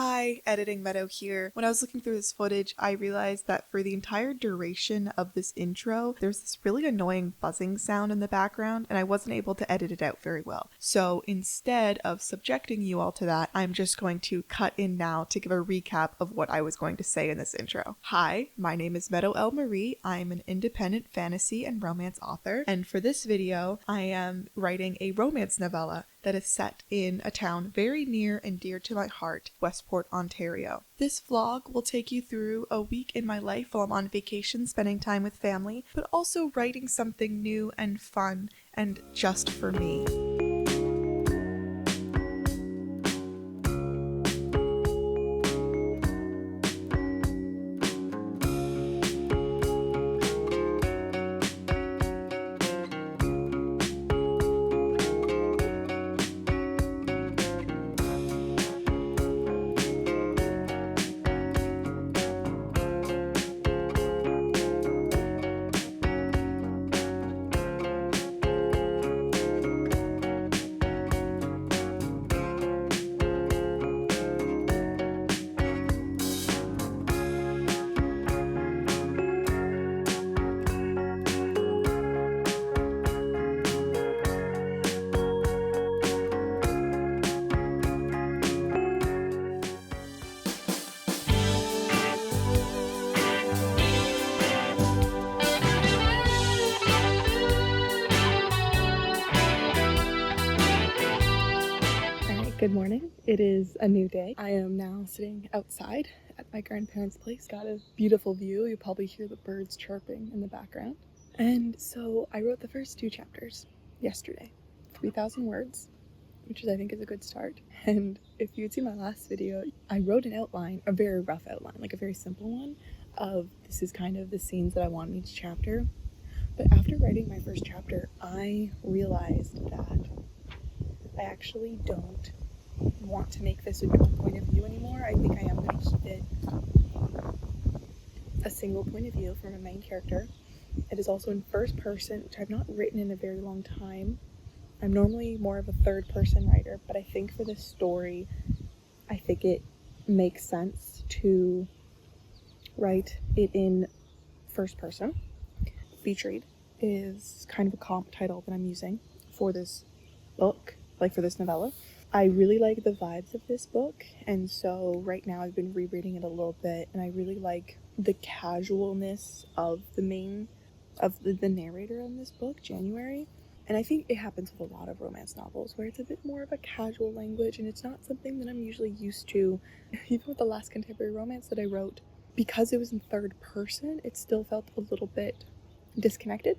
Hi, Editing Meadow here. When I was looking through this footage, I realized that for the entire duration of this intro, there's this really annoying buzzing sound in the background, and I wasn't able to edit it out very well. So instead of subjecting you all to that, I'm just going to cut in now to give a recap of what I was going to say in this intro. Hi, my name is Meadow L. Marie. I'm an independent fantasy and romance author, and for this video, I am writing a romance novella that is set in a town very near and dear to my heart, Westport, Ontario. This vlog will take you through a week in my life while I'm on vacation spending time with family, but also writing something new and fun and just for me. Good morning. It is a new day. I am now sitting outside at my grandparents' place. Got a beautiful view. You'll probably hear the birds chirping in the background. And so I wrote the first 2 chapters yesterday, 3,000 words, which I think is a good start. And if you'd seen my last video, I wrote an outline, a very rough outline, like a very simple one of this is kind of the scenes that I want in each chapter. But after writing my first chapter, I realized that I actually don't want to make this a dual point of view anymore. I think I am going to keep it a single point of view from a main character. It is also in first person, which I've not written in a very long time. I'm normally more of a third person writer, but I think for this story, I think it makes sense to write it in first person. Featured is kind of a comp title that I'm using for this book, like for this novella. I really like the vibes of this book, and so right now I've been rereading it a little bit, and I really like the casualness of the narrator in this book, January. And I think it happens with a lot of romance novels where it's a bit more of a casual language, and it's not something that I'm usually used to. Even with the last contemporary romance that I wrote, because it was in third person, it still felt a little bit disconnected.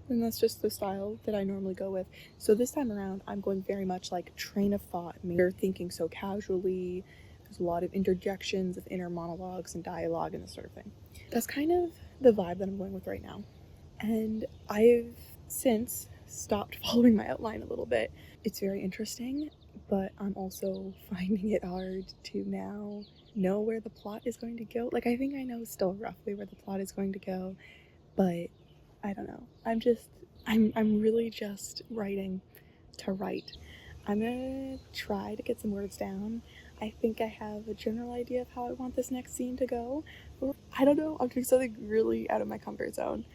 And that's just the style that I normally go with. So this time around, I'm going very much like train of thought. I mean, you're thinking so casually. There's a lot of interjections of inner monologues and dialogue and this sort of thing. That's kind of the vibe that I'm going with right now. And I've since stopped following my outline a little bit. It's very interesting, but I'm also finding it hard to now know where the plot is going to go. Like, I think I know still roughly where the plot is going to go, but I don't know. I'm really just writing to write. I'm gonna try to get some words down. I think I have a general idea of how I want this next scene to go. But I don't know. I'm doing something really out of my comfort zone.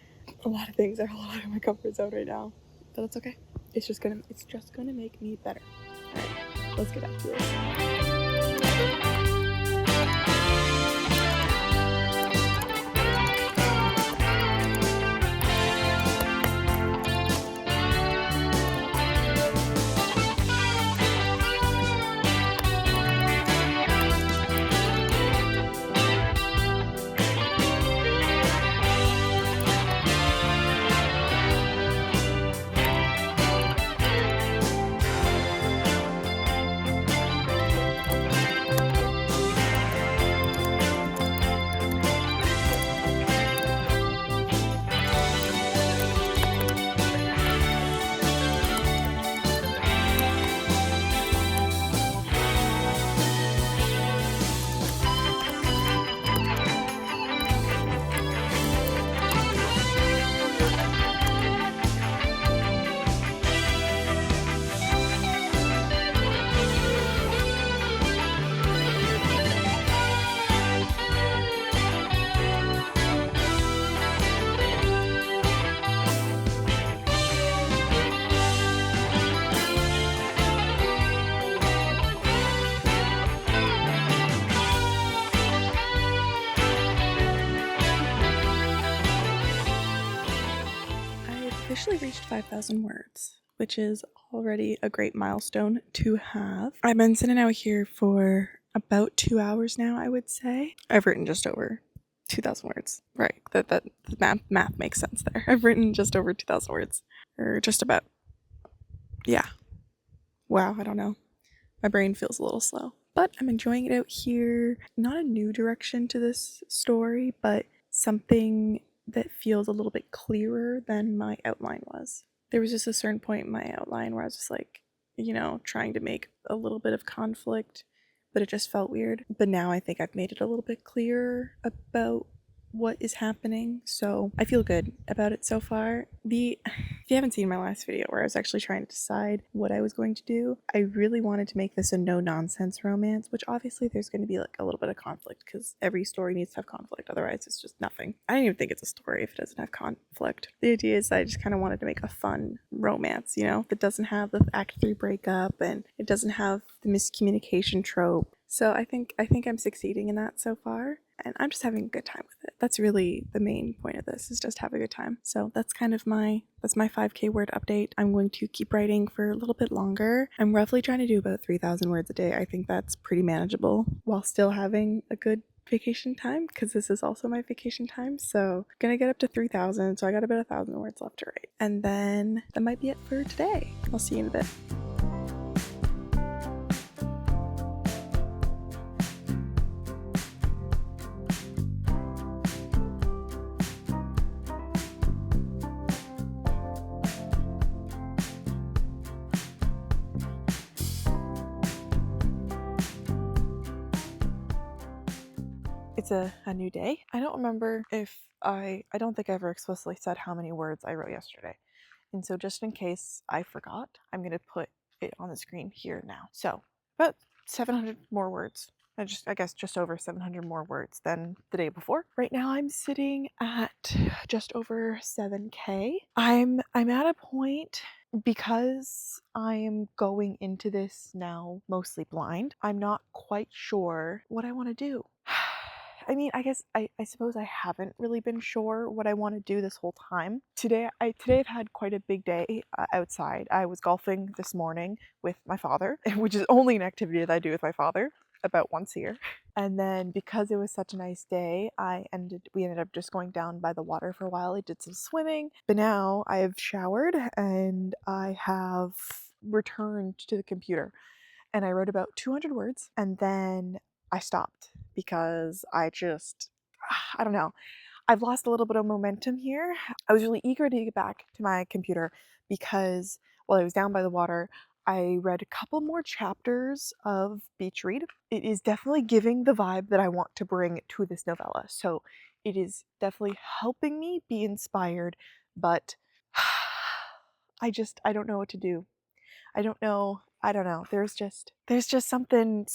A lot of things are a lot out of my comfort zone right now, but that's okay. It's just gonna make me better. All right, let's get back to it. officially reached 5,000 words, which is already a great milestone to have. I've been sitting out here for about 2 hours now, I would say. I've written just over 2,000 words. Right, that the math makes sense there. I've written just over 2,000 words, or just about. Yeah. Wow, I don't know. My brain feels a little slow, but I'm enjoying it out here. Not a new direction to this story, but something that feels a little bit clearer than my outline was. There was just a certain point in my outline where I was just like, trying to make a little bit of conflict, but it just felt weird. But now I think I've made it a little bit clearer about what is happening, so I feel good about it so far. If you haven't seen my last video where I was actually trying to decide what I was going to do, I really wanted to make this a no-nonsense romance, which obviously there's going to be like a little bit of conflict because every story needs to have conflict, otherwise it's just nothing. I don't even think it's a story if it doesn't have conflict. The idea is I just kind of wanted to make a fun romance, that doesn't have the Act 3 breakup and it doesn't have the miscommunication trope. So I think I'm succeeding in that so far, and I'm just having a good time with it. That's really the main point of this, is just have a good time. So that's kind of my 5K word update. I'm going to keep writing for a little bit longer. I'm roughly trying to do about 3,000 words a day. I think that's pretty manageable while still having a good vacation time, because this is also my vacation time. So I'm gonna get up to 3,000, so I got about 1,000 words left to write. And then that might be it for today. I'll see you in a bit. It's a new day. I don't remember if I don't think I ever explicitly said how many words I wrote yesterday. And so just in case I forgot, I'm going to put it on the screen here now. So about 700 more words. I guess just over 700 more words than the day before. Right now I'm sitting at just over 7K. I'm at a point, because I am going into this now mostly blind, I'm not quite sure what I want to do. I mean, I guess I suppose I haven't really been sure what I want to do this whole time. Today I've had quite a big day outside. I was golfing this morning with my father, which is only an activity that I do with my father about once a year. And then because it was such a nice day, we ended up just going down by the water for a while. I did some swimming, but now I have showered and I have returned to the computer, and I wrote about 200 words, and then I stopped because I don't know. I've lost a little bit of momentum here. I was really eager to get back to my computer because while I was down by the water, I read a couple more chapters of Beach Read. It is definitely giving the vibe that I want to bring to this novella. So it is definitely helping me be inspired, but I don't know what to do. I don't know. There's just something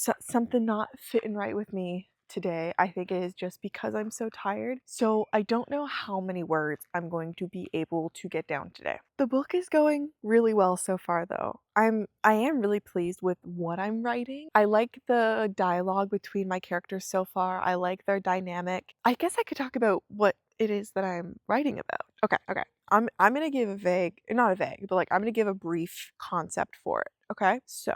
not fitting right with me today. I think it is just because I'm so tired. So I don't know how many words I'm going to be able to get down today. The book is going really well so far though. I am really pleased with what I'm writing. I like the dialogue between my characters so far. I like their dynamic. I guess I could talk about what it is that I'm writing about. Okay. I'm gonna give I'm gonna give a brief concept for it. Okay, so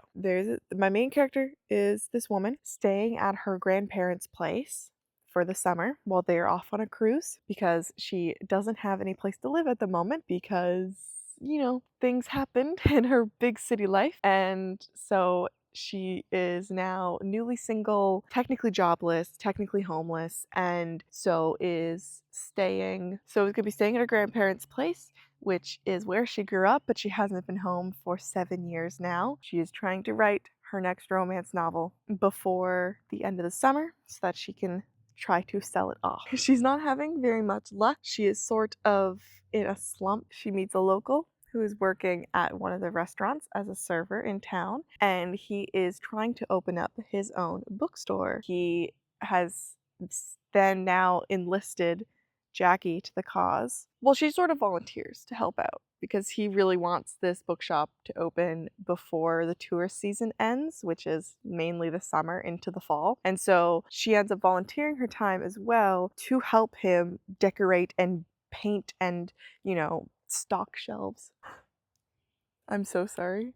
my main character is this woman staying at her grandparents' place for the summer while they are off on a cruise, because she doesn't have any place to live at the moment because, things happened in her big city life. And so she is now newly single, technically jobless, technically homeless, and so is going to be staying at her grandparents' place, which is where she grew up, but she hasn't been home for 7 years now. She is trying to write her next romance novel before the end of the summer so that she can try to sell it off. She's not having very much luck. She is sort of in a slump. She meets a local who is working at one of the restaurants as a server in town, and he is trying to open up his own bookstore. He has then now enlisted Jackie to the cause. Well, she sort of volunteers to help out because he really wants this bookshop to open before the tourist season ends, which is mainly the summer into the fall. And so she ends up volunteering her time as well to help him decorate and paint and, stock shelves. I'm so sorry.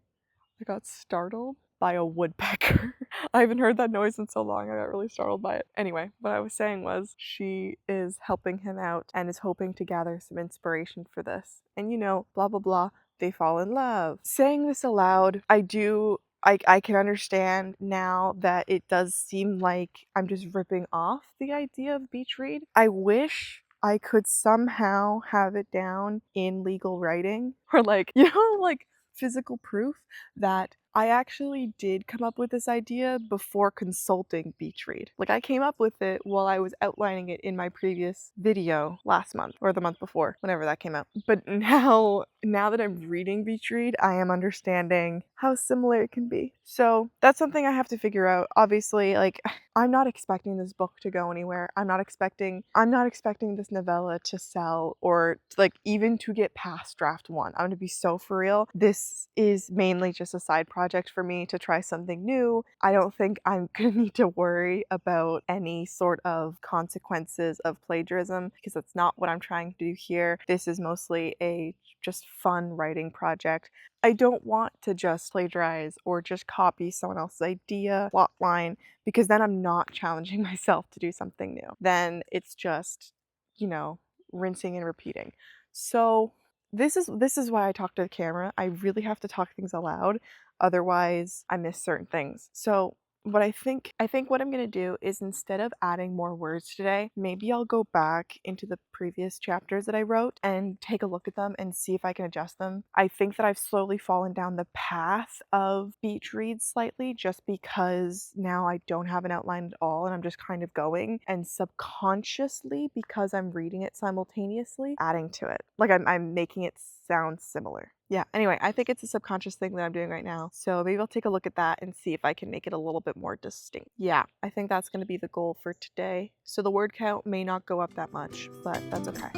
I got startled by a woodpecker. I haven't heard that noise in so long. I got really startled by it. Anyway, what I was saying was she is helping him out and is hoping to gather some inspiration for this. And you know, blah blah blah, they fall in love. Saying this aloud, I can understand now that it does seem like I'm just ripping off the idea of beach read. I wish I could somehow have it down in legal writing or like, you know, like physical proof that I actually did come up with this idea before consulting Beach Read. Like I came up with it while I was outlining it in my previous video last month or the month before, whenever that came out. But now that I'm reading Beach Read, I am understanding how similar it can be. So that's something I have to figure out. Obviously, like I'm not expecting this book to go anywhere. I'm not expecting this novella to sell or like even to get past draft 1. I'm gonna be so for real. This is mainly just a side project for me to try something new. I don't think I'm gonna need to worry about any sort of consequences of plagiarism because that's not what I'm trying to do here. This is mostly a just fun writing project. I don't want to just plagiarize or just copy someone else's idea, plot line, because then I'm not challenging myself to do something new. Then it's just, you know, rinsing and repeating. So this is why I talk to the camera. I really have to talk things aloud, otherwise I miss certain things. So what I think what I'm going to do is instead of adding more words today, maybe I'll go back into the previous chapters that I wrote and take a look at them and see if I can adjust them. I think that I've slowly fallen down the path of beach reads slightly just because now I don't have an outline at all and I'm just kind of going and subconsciously, because I'm reading it simultaneously, adding to it. Like I'm making it sound similar. Yeah, anyway, I think it's a subconscious thing that I'm doing right now. So maybe I'll take a look at that and see if I can make it a little bit more distinct. Yeah, I think that's going to be the goal for today. So the word count may not go up that much, but that's okay.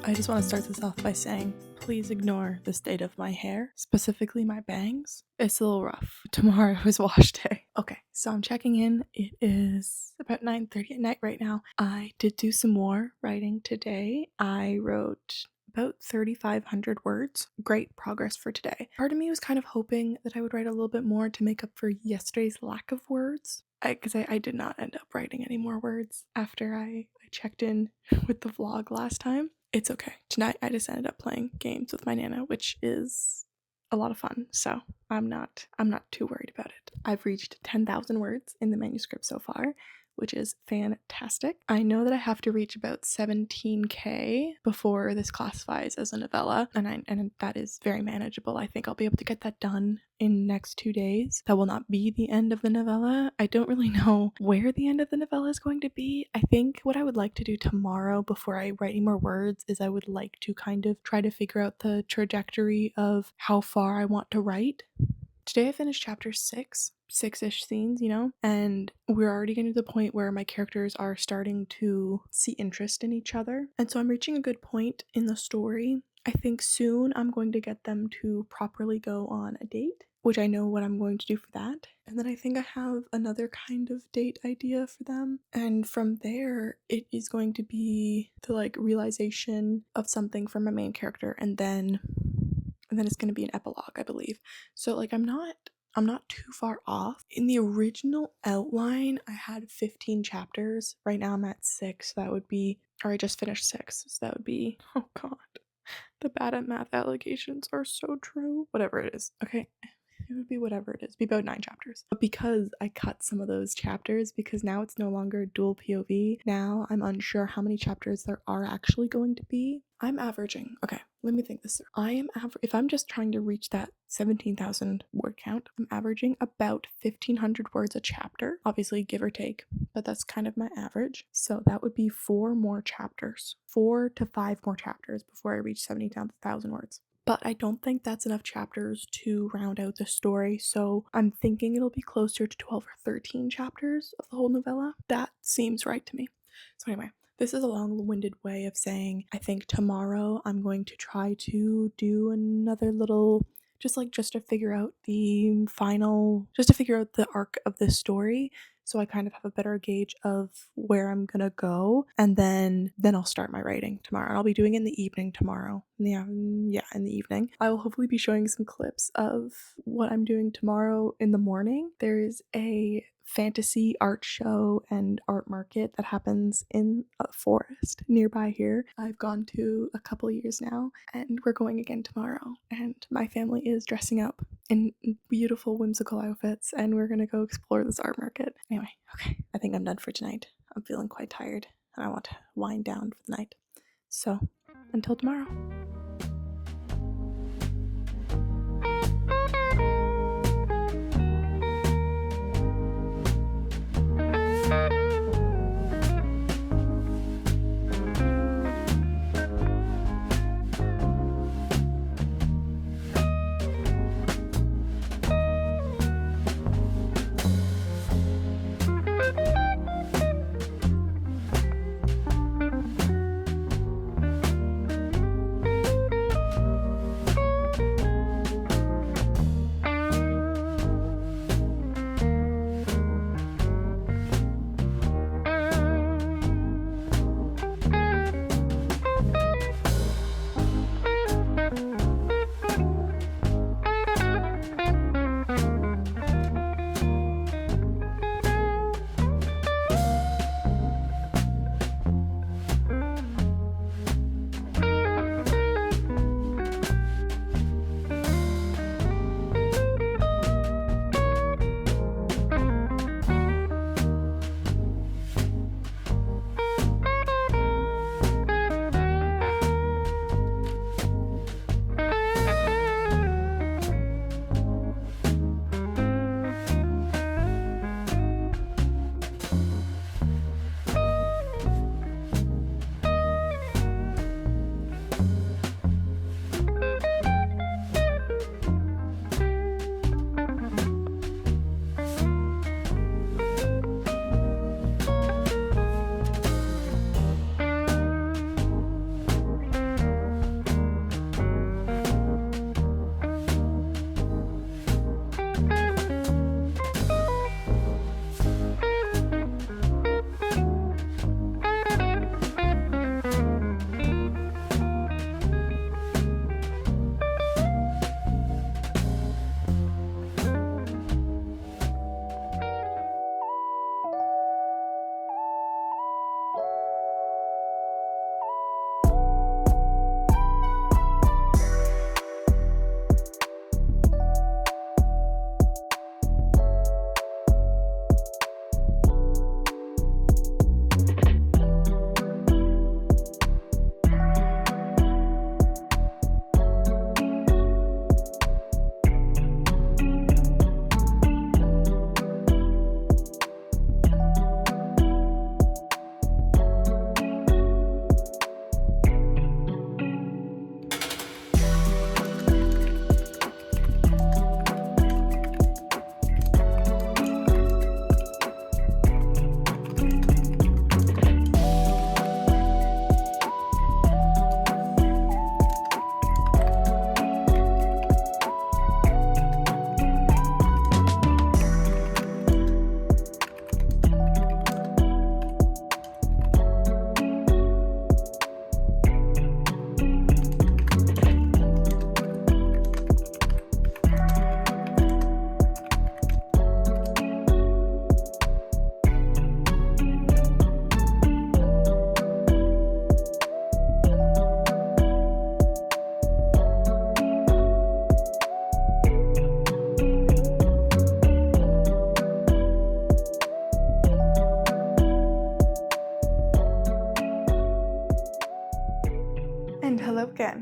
I just want to start this off by saying, please ignore the state of my hair, specifically my bangs. It's a little rough. Tomorrow is wash day. Okay, so I'm checking in. It is about 9:30 at night right now. I did do some more writing today. I wrote about 3,500 words. Great progress for today. Part of me was kind of hoping that I would write a little bit more to make up for yesterday's lack of words. Because I did not end up writing any more words after I checked in with the vlog last time. It's okay. Tonight I just ended up playing games with my Nana, which is a lot of fun. So I'm not too worried about it. I've reached 10,000 words in the manuscript so far, which is fantastic. I know that I have to reach about 17k before this classifies as a novella, and that is very manageable. I think I'll be able to get that done in the next 2 days. That will not be the end of the novella. I don't really know where the end of the novella is going to be. I think what I would like to do tomorrow before I write any more words is I would like to kind of try to figure out the trajectory of how far I want to write. Today I finished chapter 6-ish scenes, and we're already getting to the point where my characters are starting to see interest in each other. And so I'm reaching a good point in the story. I think soon I'm going to get them to properly go on a date, which I know what I'm going to do for that. And then I think I have another kind of date idea for them. And from there, it is going to be the realization of something for my main character, and then it's going to be an epilogue, I believe. So I'm not too far off. In the original outline, I had 15 chapters. Right now I'm at 6. I just finished 6. So that would be, oh god, the bad at math allegations are so true. Whatever it is. Okay. It would be whatever it is. It'd be about 9 chapters. But because I cut some of those chapters, because now it's no longer dual POV, now I'm unsure how many chapters there are actually going to be. I'm averaging. Okay, let me think this through. If I'm just trying to reach that 17,000 word count, I'm averaging about 1,500 words a chapter. Obviously, give or take, but that's kind of my average. So that would be 4 more chapters. 4 to 5 more chapters before I reach 70,000 words. But I don't think that's enough chapters to round out the story, so I'm thinking it'll be closer to 12 or 13 chapters of the whole novella. That seems right to me. So anyway, this is a long-winded way of saying I think tomorrow I'm going to try to do another little, just to figure out the arc of this story, so I kind of have a better gauge of where I'm gonna go, and then I'll start my writing tomorrow. And I'll be doing it in the evening tomorrow. In the evening. I will hopefully be showing some clips of what I'm doing tomorrow in the morning. There is a fantasy art show and art market that happens in a forest nearby here. I've gone to a couple years now, and we're going again tomorrow. And my family is dressing up in beautiful, whimsical outfits, and we're gonna go explore this art market. Anyway, okay, I think I'm done for tonight. I'm feeling quite tired, and I want to wind down for the night. So, until tomorrow.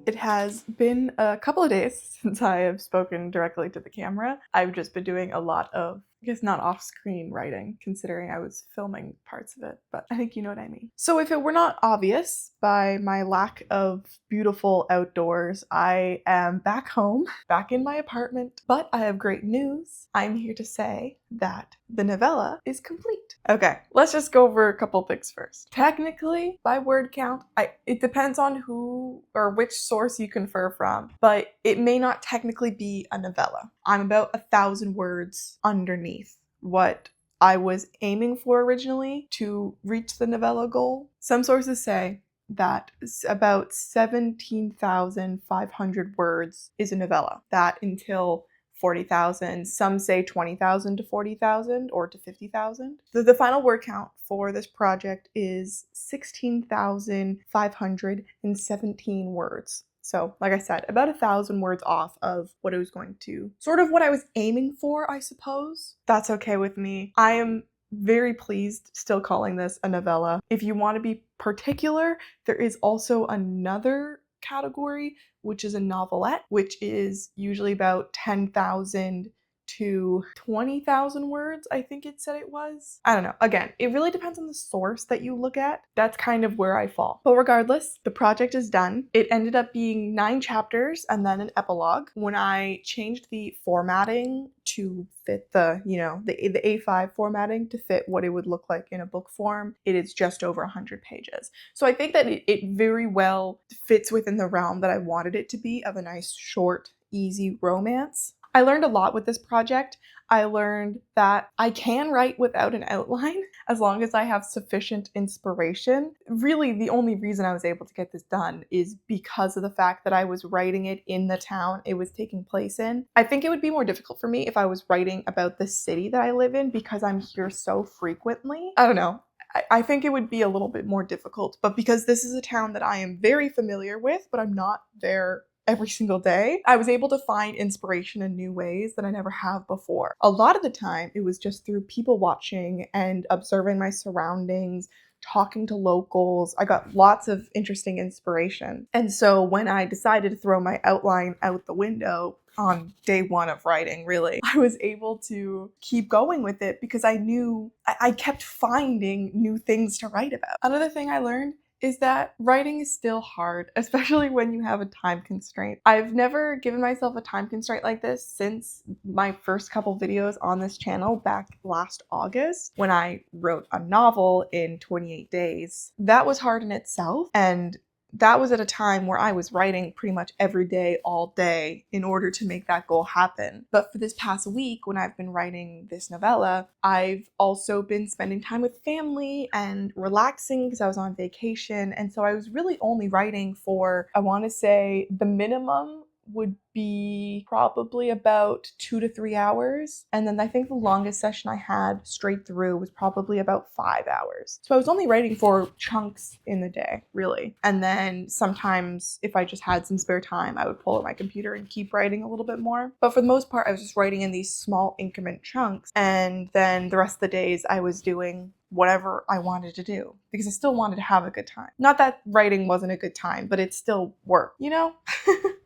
everyone. It has been a couple of days since I have spoken directly to the camera. I've just been doing a lot of, I guess not off-screen writing, considering I was filming parts of it, but I think you know what I mean. So if it were not obvious by my lack of beautiful outdoors, I am back home, back in my apartment, but I have great news. I'm here to say that the novella is complete. Okay, let's just go over a couple things first. Technically, by word count, it depends on who or which source you confer from, but it may not technically be a novella. I'm about 1,000 words underneath what I was aiming for originally to reach the novella goal. Some sources say that about 17,500 words is a novella. That until 40,000. Some say 20,000 to 40,000 or to 50,000. The final word count for this project is 16,517 words. So, like I said, about 1,000 words off of what it was going to, sort of what I was aiming for, I suppose. That's okay with me. I am very pleased still calling this a novella. If you want to be particular, there is also another category, which is a novelette, which is usually about 10,000 to 20,000 words, I think it said it was. I don't know. Again, it really depends on the source that you look at. That's kind of where I fall. But regardless, the project is done. It ended up being 9 chapters and then an epilogue. When I changed the formatting to fit the A5 formatting to fit what it would look like in a book form, it is just over 100 pages. So I think that it very well fits within the realm that I wanted it to be, of a nice, short, easy romance. I learned a lot with this project. I learned that I can write without an outline as long as I have sufficient inspiration. Really, the only reason I was able to get this done is because of the fact that I was writing it in the town it was taking place in. I think it would be more difficult for me if I was writing about the city that I live in, because I'm here so frequently. I don't know. I think it would be a little bit more difficult, but because this is a town that I am very familiar with, but I'm not there every single day, I was able to find inspiration in new ways that I never have before. A lot of the time, it was just through people watching and observing my surroundings, talking to locals. I got lots of interesting inspiration. And so when I decided to throw my outline out the window on day 1 of writing, really, I was able to keep going with it because I knew I kept finding new things to write about. Another thing I learned is that writing is still hard, especially when you have a time constraint. I've never given myself a time constraint like this since my first couple videos on this channel back last August, when I wrote a novel in 28 days. That was hard in itself, and that was at a time where I was writing pretty much every day, all day, in order to make that goal happen. But for this past week, when I've been writing this novella, I've also been spending time with family and relaxing because I was on vacation. And so I was really only writing for, I want to say, the minimum would be probably about 2 to 3 hours. And then I think the longest session I had straight through was probably about 5 hours. So I was only writing for chunks in the day, really. And then sometimes if I just had some spare time, I would pull out my computer and keep writing a little bit more. But for the most part, I was just writing in these small increment chunks. And then the rest of the days I was doing whatever I wanted to do because I still wanted to have a good time. Not that writing wasn't a good time, but it still worked, you know?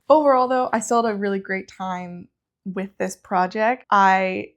Overall though, I still had a really great time with this project. I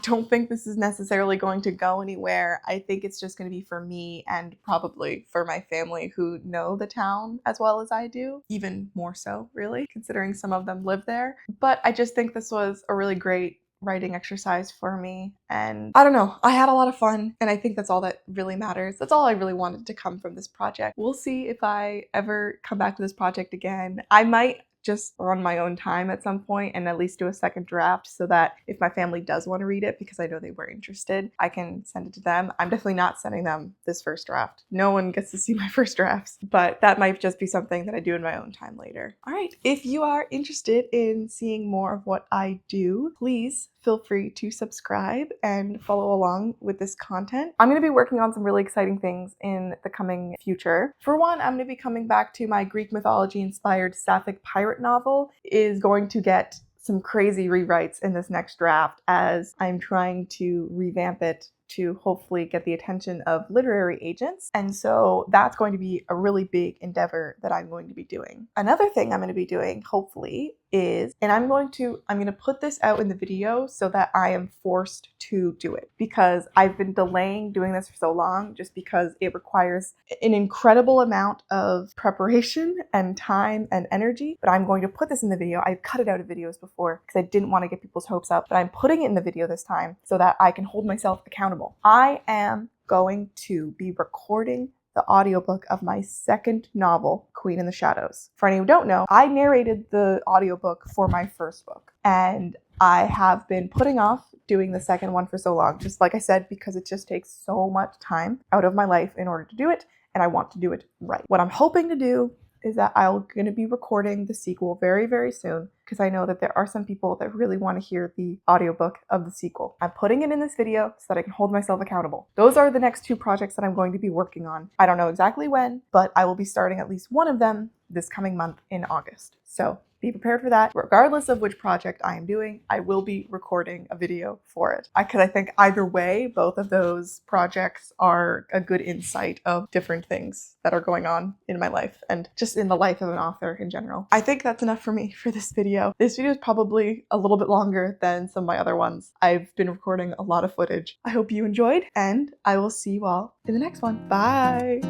don't think this is necessarily going to go anywhere. I think it's just going to be for me and probably for my family who know the town as well as I do. Even more so, really, considering some of them live there. But I just think this was a really great writing exercise for me, and I don't know, I had a lot of fun, and I think that's all that really matters. That's all I really wanted to come from this project. We'll see if I ever come back to this project again. I might just on my own time at some point and at least do a second draft so that if my family does want to read it, because I know they were interested, I can send it to them. I'm definitely not sending them this first draft. No one gets to see my first drafts, but that might just be something that I do in my own time later. All right, if you are interested in seeing more of what I do, please feel free to subscribe and follow along with this content. I'm going to be working on some really exciting things in the coming future. For one, I'm going to be coming back to my Greek mythology inspired sapphic pirate novel. It is going to get some crazy rewrites in this next draft as I'm trying to revamp it to hopefully get the attention of literary agents. And so that's going to be a really big endeavor that I'm going to be doing. Another thing I'm going to be doing, hopefully, is, and I'm going to put this out in the video so that I am forced to do it, because I've been delaying doing this for so long just because it requires an incredible amount of preparation and time and energy. But I'm going to put this in the video. I've cut it out of videos before because I didn't want to get people's hopes up, but I'm putting it in the video this time so that I can hold myself accountable. I am going to be recording the audiobook of my second novel, Queen in the Shadows. For any who don't know, I narrated the audiobook for my first book, and I have been putting off doing the second one for so long, just like I said, because it just takes so much time out of my life in order to do it, and I want to do it right. What I'm hoping to do is that I'm going to be recording the sequel very, very soon, because I know that there are some people that really want to hear the audiobook of the sequel. I'm putting it in this video so that I can hold myself accountable. Those are the next 2 projects that I'm going to be working on. I don't know exactly when, but I will be starting at least one of them this coming month in August. So be prepared for that. Regardless of which project I am doing, I will be recording a video for it. Because I think either way, both of those projects are a good insight of different things that are going on in my life and just in the life of an author in general. I think that's enough for me for this video. This video is probably a little bit longer than some of my other ones. I've been recording a lot of footage. I hope you enjoyed, and I will see you all in the next one. Bye!